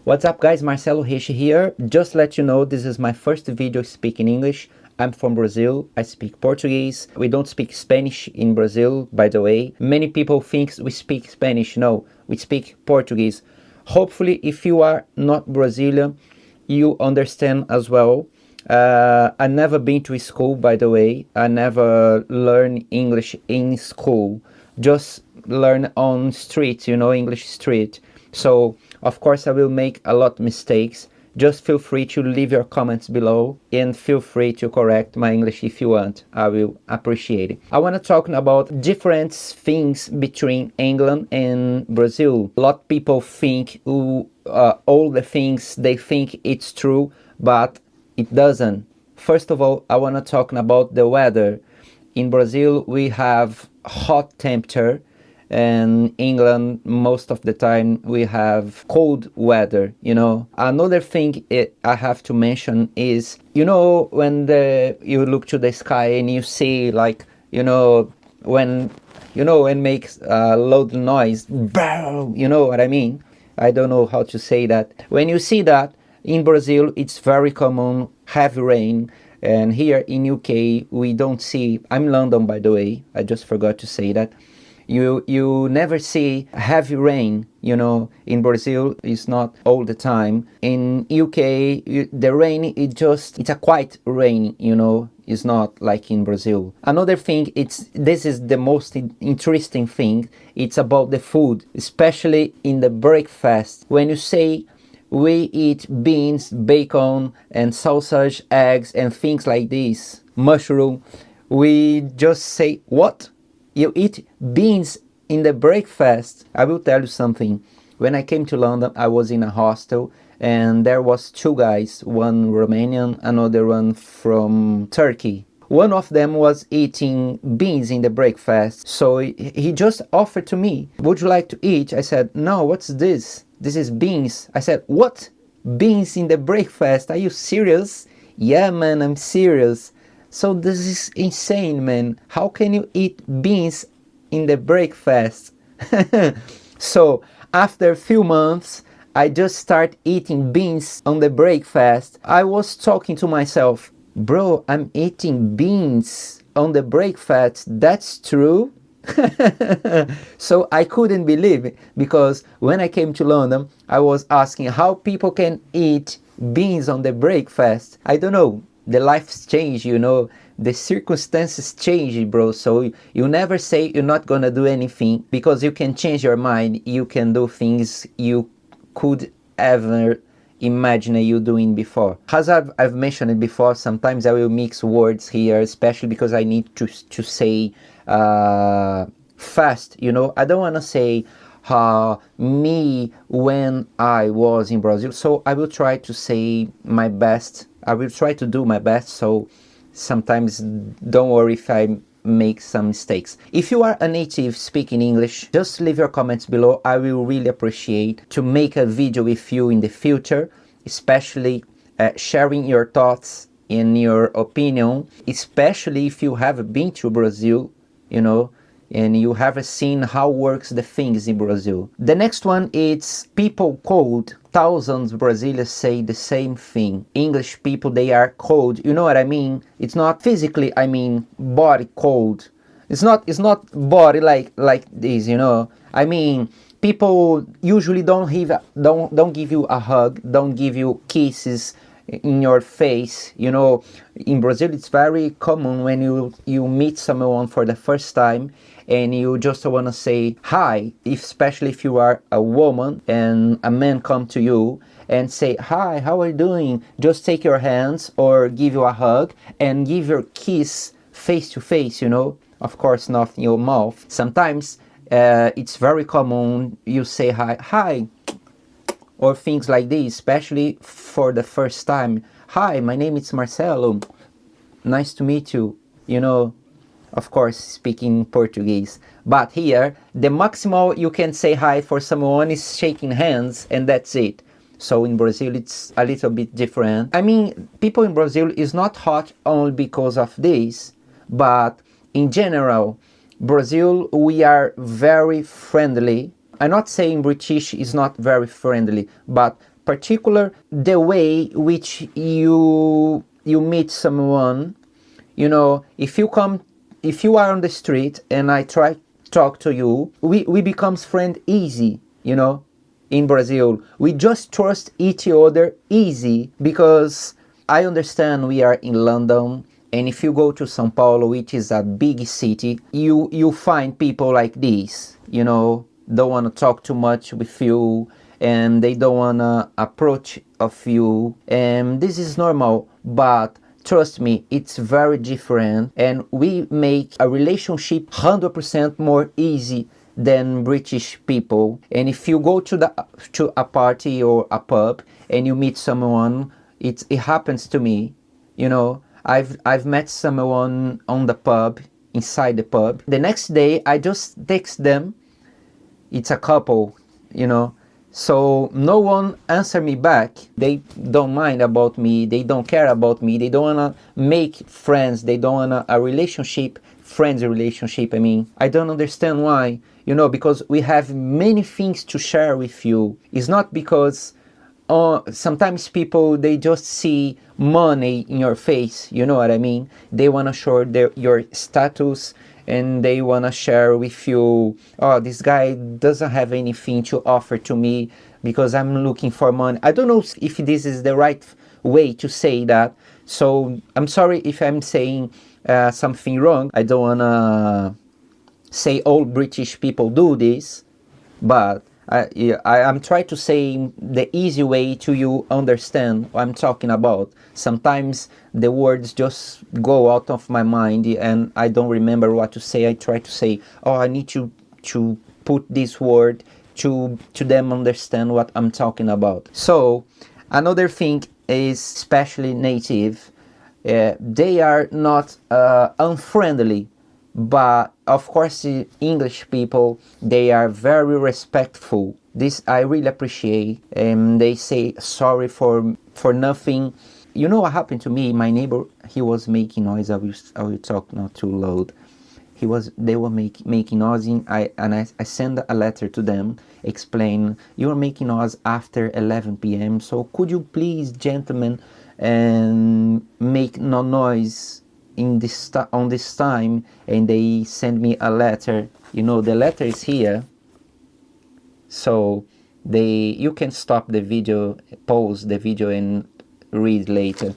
What's up guys, Marcelo Reche here. Just to let you know, this is my first video speaking English. I'm from Brazil, I speak Portuguese. We don't speak Spanish in Brazil, by the way. Many people think we speak Spanish. No, we speak Portuguese. Hopefully, if you are not Brazilian, you understand as well. I never been to school, by the way. I never learned English in school. Just learn on street, English street. So, of course, I will make a lot of mistakes. Just feel free to leave your comments below and feel free to correct my English if you want. I will appreciate it. I want to talk about different things between England and Brazil. A lot of people think all the things they think it's true, but it doesn't. First of all, I want to talk about the weather. In Brazil, we have hot temperature, and England, most of the time, we have cold weather, Another thing I have to mention is, when you look to the sky and you see, when makes a loud noise, bow, you know what I mean? I don't know how to say that. When you see that, in Brazil, it's very common, heavy rain. And here in UK, we don't see, I'm London, by the way, I just forgot to say that. You never see heavy rain, in Brazil it's not all the time. In UK, the rain, it's a quiet rain, it's not like in Brazil. Another thing, this is the most interesting thing, it's about the food, especially in the breakfast. When you say we eat beans, bacon and sausage, eggs and things like this, mushroom, we just say, what? You eat beans in the breakfast? I will tell you something. When I came to London, I was in a hostel and there was two guys, one Romanian, another one from Turkey. One of them was eating beans in the breakfast. So he just offered to me, would you like to eat? I said, no, what's this? This is beans. I said, what? Beans in the breakfast? Are you serious? Yeah, man, I'm serious. So this is insane, man. How can you eat beans in the breakfast? So after a few months, I just start eating beans on the breakfast. I was talking to myself, bro, I'm eating beans on the breakfast. That's true? So I couldn't believe it, because when I came to London, I was asking how people can eat beans on the breakfast. I don't know. The life's change, the circumstances change, bro. So you never say you're not gonna do anything, because you can change your mind. You can do things you could ever imagine you doing before. As I've mentioned it before, sometimes I will mix words here, especially because I need to say fast, I don't want to say me when I was in Brazil. So I will try to say my best. I will try to do my best, so sometimes don't worry if I make some mistakes. If you are a native speaking English, just leave your comments below. I will really appreciate to make a video with you in the future, especially sharing your thoughts and your opinion, especially if you have been to Brazil, and you have seen how works the things in Brazil. The next one is people cold. Thousands of Brazilians say the same thing. English people, they are cold. You know what I mean? It's not physically, I mean body cold. It's not body like this, I mean, people usually don't give you a hug, don't give you kisses in your face. In Brazil it's very common when you meet someone for the first time and you just want to say hi, especially if you are a woman and a man come to you and say hi, how are you doing? Just take your hands or give you a hug and give your kiss face to face, of course not in your mouth. Sometimes it's very common you say hi, or things like this, especially for the first time. Hi, my name is Marcelo. Nice to meet you. Of course, speaking Portuguese. But here, the maximal you can say hi for someone is shaking hands, and that's it. So in Brazil, it's a little bit different. I mean, people in Brazil is not hot only because of this, but in general, Brazil, we are very friendly. I'm not saying British is not very friendly, but particular the way which you meet someone. You know, if you are on the street and I try talk to you, we becomes friend easy, you know. In Brazil, we just trust each other easy because I understand we are in London, and if you go to São Paulo, which is a big city, you find people like this, you know, don't want to talk too much with you, and they don't want to approach of you, and this is normal, but trust me, it's very different, and we make a relationship 100% more easy than British people. And if you go to a party or a pub and you meet someone, it happens to me, you know. I've met someone on the pub, inside the pub. The next day I just text them. It's a couple, you know. So no one answer me back. They don't mind about me. They don't care about me. They don't wanna make friends. They don't wanna a relationship, friends relationship. I mean, I don't understand why. You know, because we have many things to share with you. It's not because sometimes people, they just see money in your face. You know what I mean? They wanna show your status, and they want to share with you, oh, this guy doesn't have anything to offer to me because I'm looking for money. I don't know if this is the right way to say that, so I'm sorry if I'm saying something wrong. I don't want to say all British people do this, but I'm trying to say the easy way to you understand what I'm talking about. Sometimes the words just go out of my mind and I don't remember what to say. I try to say, oh, I need to put this word to them understand what I'm talking about. So another thing is, especially native, they are not unfriendly, but of course the English people, they are very respectful. This I really appreciate, and they say sorry for nothing. You know what happened to me? My neighbor, he was making noise. I will talk not too loud. They were making noise, and I sent a letter to them, explain, you are making noise after 11 p.m. so could you please, gentlemen, and make no noise on this time. And they send me a letter. You know, the letter is here, so you can stop the video, pause the video and read later.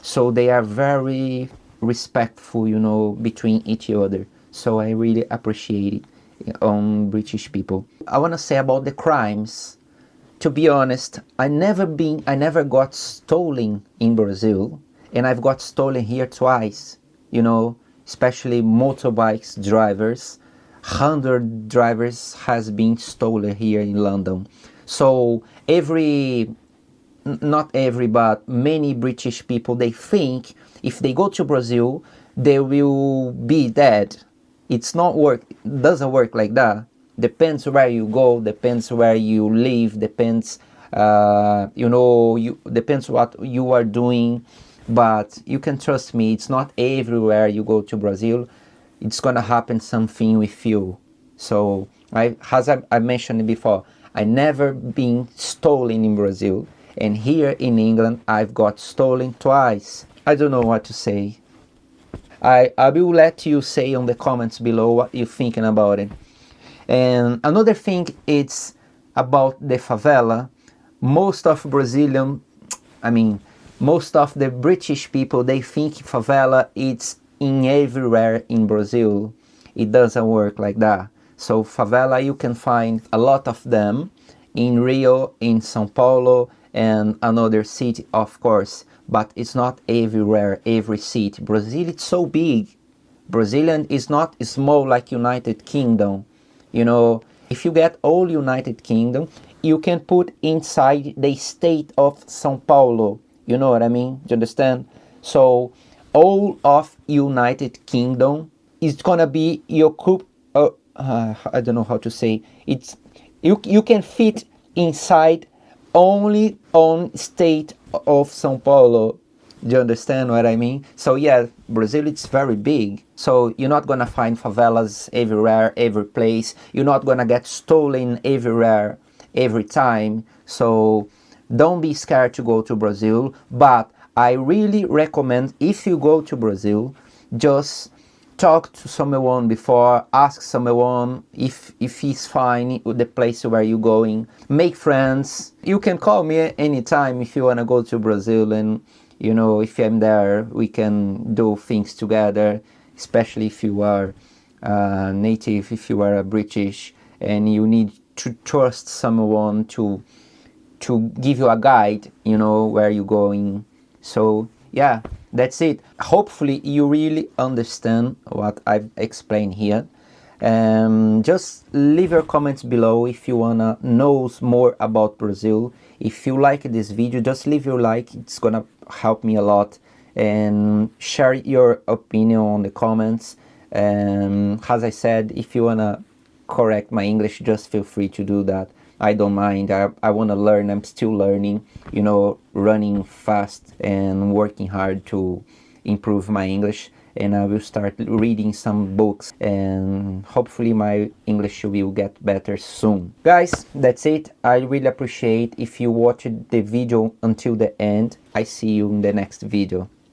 So they are very respectful, you know, between each other. So I really appreciate it on British people. I want to say about the crimes. To be honest, I never got stolen in Brazil, and I've got stolen here twice, you know, especially motorbikes drivers. 100 drivers has been stolen here in London. So not every, but many British people, they think if they go to Brazil, they will be dead. Doesn't work like that. Depends where you go, depends where you live, depends, depends what you are doing. But you can trust me, it's not everywhere you go to Brazil, it's gonna happen something with you. So, as I mentioned before, I never been stolen in Brazil, and here in England, I've got stolen twice. I don't know what to say. I will let you say on the comments below what you're thinking about it. And another thing, it's about the favela. Most of the British people, they think favela it's in everywhere in Brazil. It doesn't work like that. So favela, you can find a lot of them in Rio, in São Paulo, and another city, of course. But it's not everywhere, every city. Brazil, it's so big. Brazilian is not small like United Kingdom. You know, if you get all United Kingdom, you can put inside the state of São Paulo. You know what I mean? Do you understand? So all of United Kingdom is gonna be your I don't know how to say. It's you can fit inside only on state of São Paulo. Do you understand what I mean? So yeah, Brazil, it's very big. So you're not gonna find favelas everywhere, every place. You're not gonna get stolen everywhere, every time. So Don't be scared to go to Brazil, but I really recommend, if you go to Brazil, just talk to someone before, ask someone if he's fine with the place where you're going, make friends. You can call me anytime if you want to go to Brazil, and you know, if I'm there, we can do things together, especially if you are native, if you are a British and you need to trust someone to give you a guide, you know, where you're going. So yeah, that's it. Hopefully you really understand what I've explained here. Just leave your comments below if you wanna know more about Brazil. If you like this video, just leave your like, it's gonna help me a lot, and share your opinion on the comments. As I said, if you wanna correct my English, just feel free to do that. I don't mind. I want to learn. I'm still learning, you know, running fast and working hard to improve my English. And I will start reading some books, and hopefully my English will get better soon. Guys, that's it. I really appreciate if you watched the video until the end. I see you in the next video.